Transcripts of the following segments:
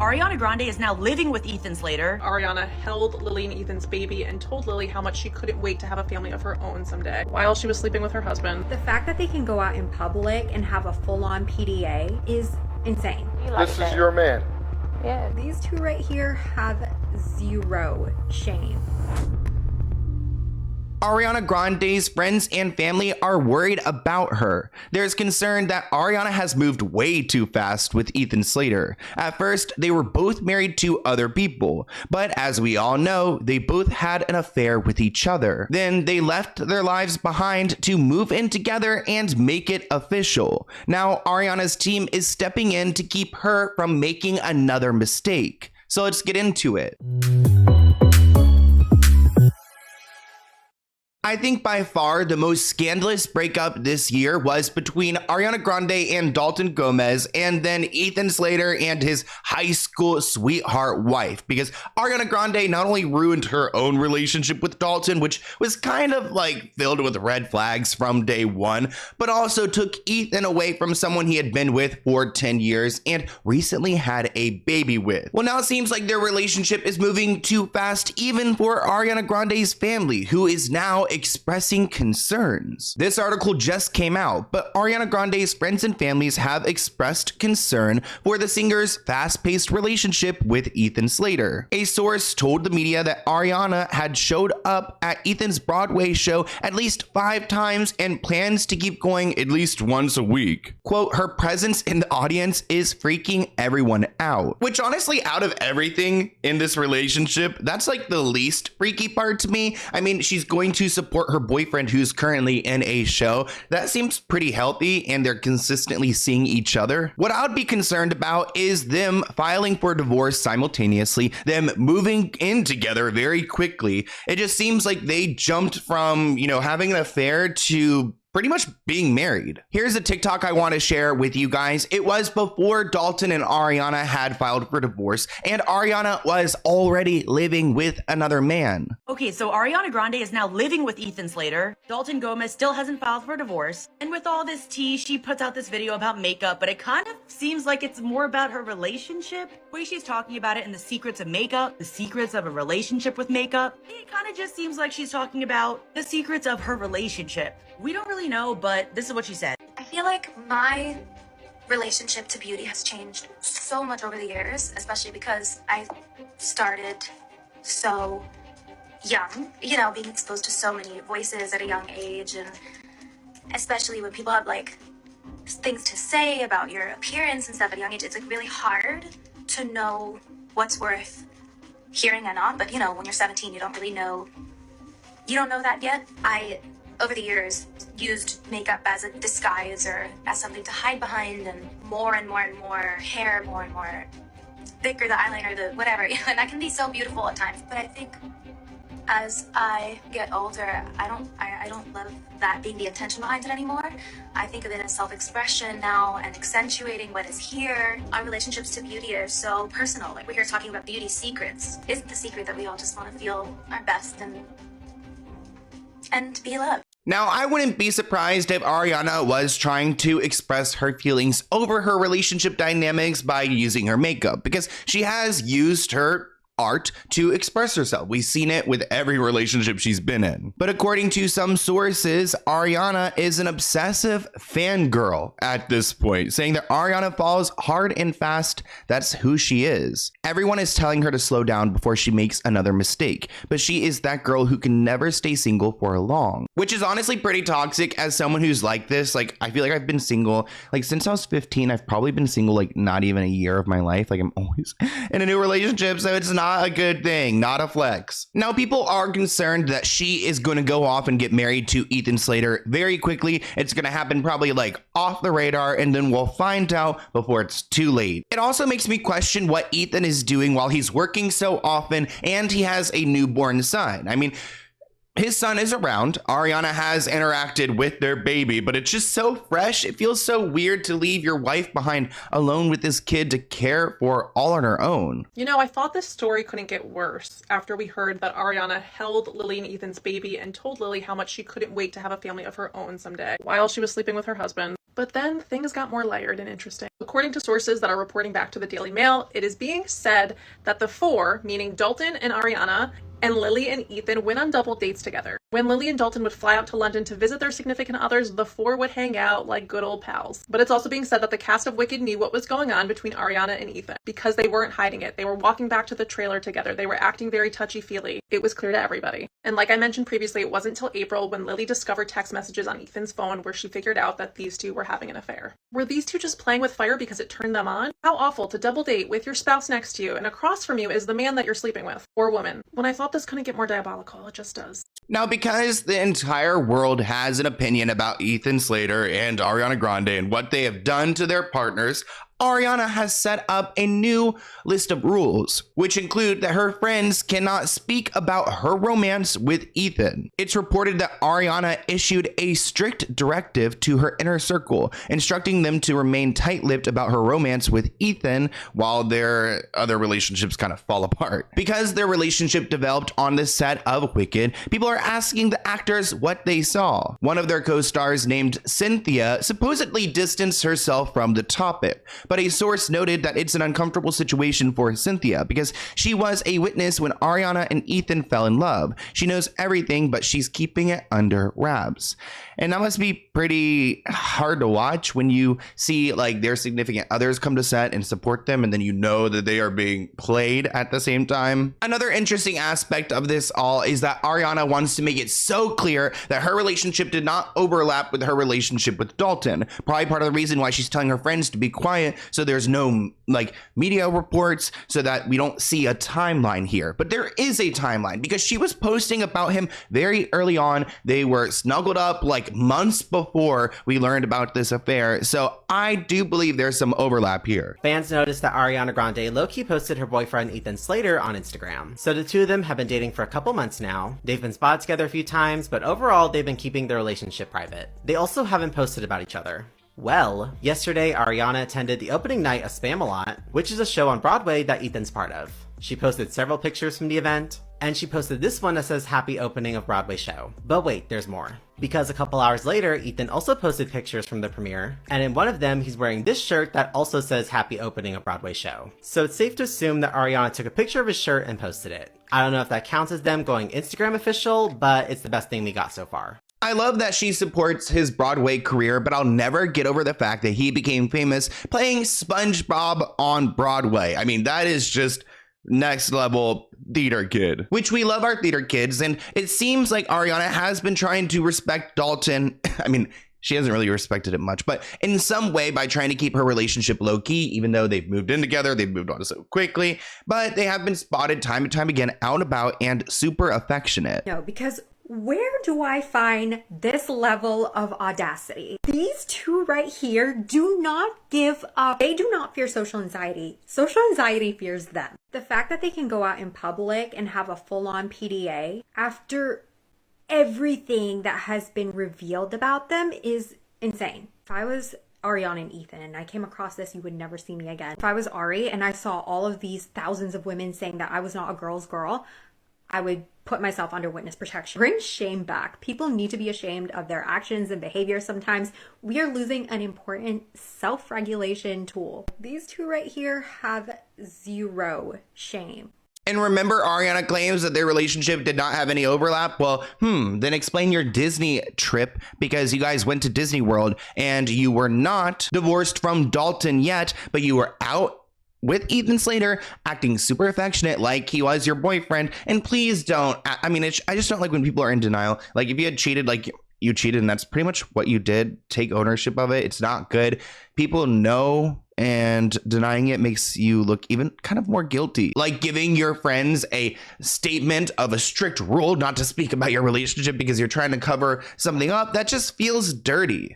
Ariana Grande is now living with Ethan Slater. Ariana held Lily and Ethan's baby and told Lily how much she couldn't wait to have a family of her own someday, while she was sleeping with her husband. The fact that they can go out in public and have a full-on PDA is insane. This is your man. Yeah. These two right here have zero shame. Ariana Grande's friends and family are worried about her. There's concern that Ariana has moved way too fast with Ethan Slater. At first, they were both married to other people, but as we all know, they both had an affair with each other. Then they left their lives behind to move in together and make it official. Now, Ariana's team is stepping in to keep her from making another mistake. So let's get into it. I think by far the most scandalous breakup this year was between Ariana Grande and Dalton Gomez, and then Ethan Slater and his high school sweetheart wife, because Ariana Grande not only ruined her own relationship with Dalton, which was kind of like filled with red flags from day one, but also took Ethan away from someone he had been with for 10 years and recently had a baby with. Well, now it seems like their relationship is moving too fast even for Ariana Grande's family, who is now expressing concerns. This article just came out, but Ariana Grande's friends and families have expressed concern for the singer's fast-paced relationship with Ethan Slater. A source told the media that Ariana had showed up at Ethan's Broadway show at least 5 times and plans to keep going at least once a week. Quote, her presence in the audience is freaking everyone out. Which honestly, out of everything in this relationship, that's like the least freaky part to me. I mean, she's going to support her boyfriend who's currently in a show. That seems pretty healthy, and they're consistently seeing each other. What I would be concerned about is them filing for divorce simultaneously, them moving in together very quickly. It just seems like they jumped from, having an affair to pretty much being married. Here's a TikTok I want to share with you guys. It was before Dalton and Ariana had filed for divorce, and Ariana was already living with another man. Okay, so Ariana Grande is now living with Ethan Slater. Dalton Gomez still hasn't filed for divorce. And with all this tea, she puts out this video about makeup, but it kind of seems like it's more about her relationship. The way she's talking about it and the secrets of makeup, the secrets of a relationship with makeup. It kind of just seems like she's talking about the secrets of her relationship. We don't really know, but this is what she said. I feel like my relationship to beauty has changed so much over the years, especially because I started so young, being exposed to so many voices at a young age, and especially when people have like things to say about your appearance and stuff at a young age, it's like really hard to know what's worth hearing and not. But when you're 17, you don't really know, you don't know that yet. I over the years used makeup as a disguise or as something to hide behind, and more and more hair, more and more thicker, the eyeliner, the whatever, and that can be so beautiful at times. But I think as I get older, I don't love that being the intention behind it anymore. I think of it as self-expression now and accentuating what is here. Our relationships to beauty are so personal. Like, we're here talking about beauty secrets. Isn't the secret that we all just want to feel our best and be loved? Now, I wouldn't be surprised if Ariana was trying to express her feelings over her relationship dynamics by using her makeup, because she has used her art to express herself. We've seen it with every relationship she's been in. But according to some sources, Ariana is an obsessive fangirl at this point, saying that Ariana falls hard and fast. That's who she is. Everyone is telling her to slow down before she makes another mistake, but she is that girl who can never stay single for long, which is honestly pretty toxic. As someone who's like this, like, I feel like I've been single since I was 15. I've probably been single not even a year of my life. Like, I'm always in a new relationship, so it's not a good thing, not a flex. Now, people are concerned that she is going to go off and get married to Ethan Slater very quickly. It's going to happen probably off the radar, and then we'll find out before it's too late. It also makes me question what Ethan is doing while he's working so often and he has a newborn son. I mean, his son is around. Ariana has interacted with their baby, but it's just so fresh. It feels so weird to leave your wife behind alone with this kid to care for all on her own. I thought this story couldn't get worse after we heard that Ariana held Lily and Ethan's baby and told Lily how much she couldn't wait to have a family of her own someday, while she was sleeping with her husband. But then things got more layered and interesting. According to sources that are reporting back to the Daily Mail, it is being said that the four, meaning Dalton and Ariana, and Lily and Ethan went on double dates together. When Lily and Dalton would fly out to London to visit their significant others, the four would hang out like good old pals. But it's also being said that the cast of Wicked knew what was going on between Ariana and Ethan because they weren't hiding it. They were walking back to the trailer together. They were acting very touchy-feely. It was clear to everybody. And like I mentioned previously, it wasn't until April when Lily discovered text messages on Ethan's phone where she figured out that these two were having an affair. Were these two just playing with fire because it turned them on? How awful to double date with your spouse next to you and across from you is the man that you're sleeping with, or woman. When I thought this couldn't get more diabolical, it just does. Now, because the entire world has an opinion about Ethan Slater and Ariana Grande and what they have done to their partners, Ariana has set up a new list of rules, which include that her friends cannot speak about her romance with Ethan. It's reported that Ariana issued a strict directive to her inner circle, instructing them to remain tight-lipped about her romance with Ethan while their other relationships kind of fall apart. Because their relationship developed on the set of Wicked, people are asking the actors what they saw. One of their co-stars named Cynthia supposedly distanced herself from the topic, but a source noted that it's an uncomfortable situation for Cynthia because she was a witness when Ariana and Ethan fell in love. She knows everything, but she's keeping it under wraps. And that must be pretty hard to watch when you see like their significant others come to set and support them, and then you know that they are being played at the same time. Another interesting aspect of this all is that Ariana wants to make it so clear that her relationship did not overlap with her relationship with Dalton. Probably part of the reason why she's telling her friends to be quiet, so there's no like media reports, so that we don't see a timeline here. But there is a timeline because she was posting about him very early on. They were snuggled up like months before we learned about this affair, so I do believe there's some overlap here. Fans noticed that Ariana Grande low-key posted her boyfriend Ethan Slater on Instagram. So the two of them have been dating for a couple months now. They've been spotted together a few times, but overall they've been keeping their relationship private. They also haven't posted about each other. Well, yesterday Ariana attended the opening night of Spamalot, which is a show on Broadway that Ethan's part of. She posted several pictures from the event, and she posted this one that says happy opening of Broadway show. But wait, there's more. Because a couple hours later, Ethan also posted pictures from the premiere, and in one of them, he's wearing this shirt that also says happy opening of Broadway show. So it's safe to assume that Ariana took a picture of his shirt and posted it. I don't know if that counts as them going Instagram official, but it's the best thing we got so far. I love that she supports his Broadway career, but I'll never get over the fact that he became famous playing SpongeBob on Broadway. I mean, that is just next level theater kid, which we love our theater kids. And it seems like Ariana has been trying to respect Dalton. I mean, she hasn't really respected it much, but in some way by trying to keep her relationship low key, even though they've moved in together, they've moved on so quickly, but they have been spotted time and time again out about and super affectionate. No, because where do I find this level of audacity? These two right here do not give up. They do not fear social anxiety. Social anxiety fears them. The fact that they can go out in public and have a full-on PDA after everything that has been revealed about them is insane. If I was Ariana and Ethan and I came across this, you would never see me again. If I was Ari and I saw all of these thousands of women saying that I was not a girl's girl, I would put myself under witness protection. Bring shame back. People need to be ashamed of their actions and behavior sometimes. We are losing an important self-regulation tool. These two right here have zero shame. And remember, Ariana claims that their relationship did not have any overlap. Well, then explain your Disney trip, because you guys went to Disney World and you were not divorced from Dalton yet, but you were out with Ethan Slater, acting super affectionate like he was your boyfriend. And please don't, I mean, I just don't like when people are in denial. Like, if you had cheated, like you cheated and that's pretty much what you did, take ownership of it. It's not good. People know, and denying it makes you look even kind of more guilty. Like giving your friends a statement of a strict rule not to speak about your relationship because you're trying to cover something up, that just feels dirty.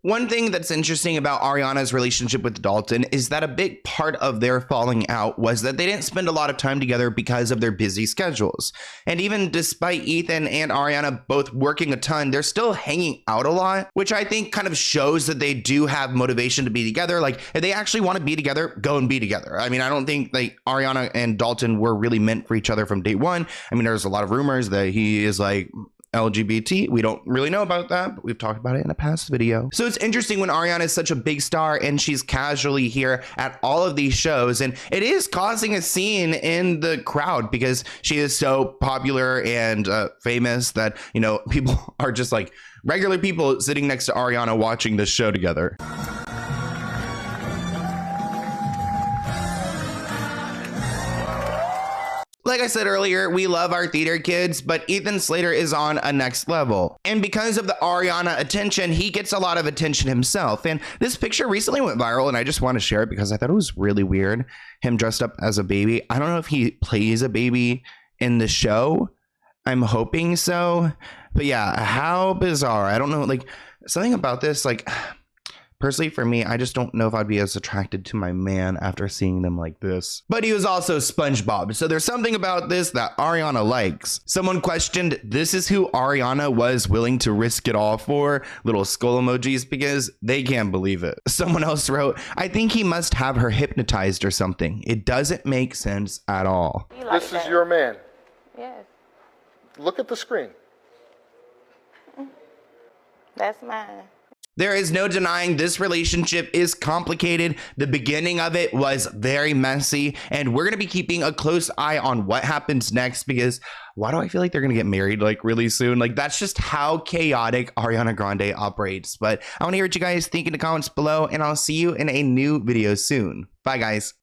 One thing that's interesting about Ariana's relationship with Dalton is that a big part of their falling out was that they didn't spend a lot of time together because of their busy schedules. And even despite Ethan and Ariana both working a ton, they're still hanging out a lot, which I think kind of shows that they do have motivation to be together. Like, if they actually want to be together, go and be together. I mean, I don't think like Ariana and Dalton were really meant for each other from day one. I mean, there's a lot of rumors that he is like LGBT. We don't really know about that, but we've talked about it in a past video. So it's interesting when Ariana is such a big star and she's casually here at all of these shows, and it is causing a scene in the crowd because she is so popular and famous that, you know, people are just like regular people sitting next to Ariana watching this show together. Like I said earlier, we love our theater kids, but Ethan Slater is on a next level. And because of the Ariana attention, he gets a lot of attention himself. And this picture recently went viral, and I just want to share it because I thought it was really weird. Him dressed up as a baby. I don't know if he plays a baby in the show. I'm hoping so. But yeah, how bizarre. I don't know, like, something about this, like, personally, for me, I just don't know if I'd be as attracted to my man after seeing them like this. But he was also SpongeBob, so there's something about this that Ariana likes. Someone questioned, this is who Ariana was willing to risk it all for? Little skull emojis, because they can't believe it. Someone else wrote, I think he must have her hypnotized or something. It doesn't make sense at all. This is your man. Yes. Look at the screen. That's mine. There is no denying this relationship is complicated. The beginning of it was very messy, and we're going to be keeping a close eye on what happens next, because why do I feel like they're going to get married like really soon? Like, that's just how chaotic Ariana Grande operates. But I want to hear what you guys think in the comments below, and I'll see you in a new video soon. Bye, guys.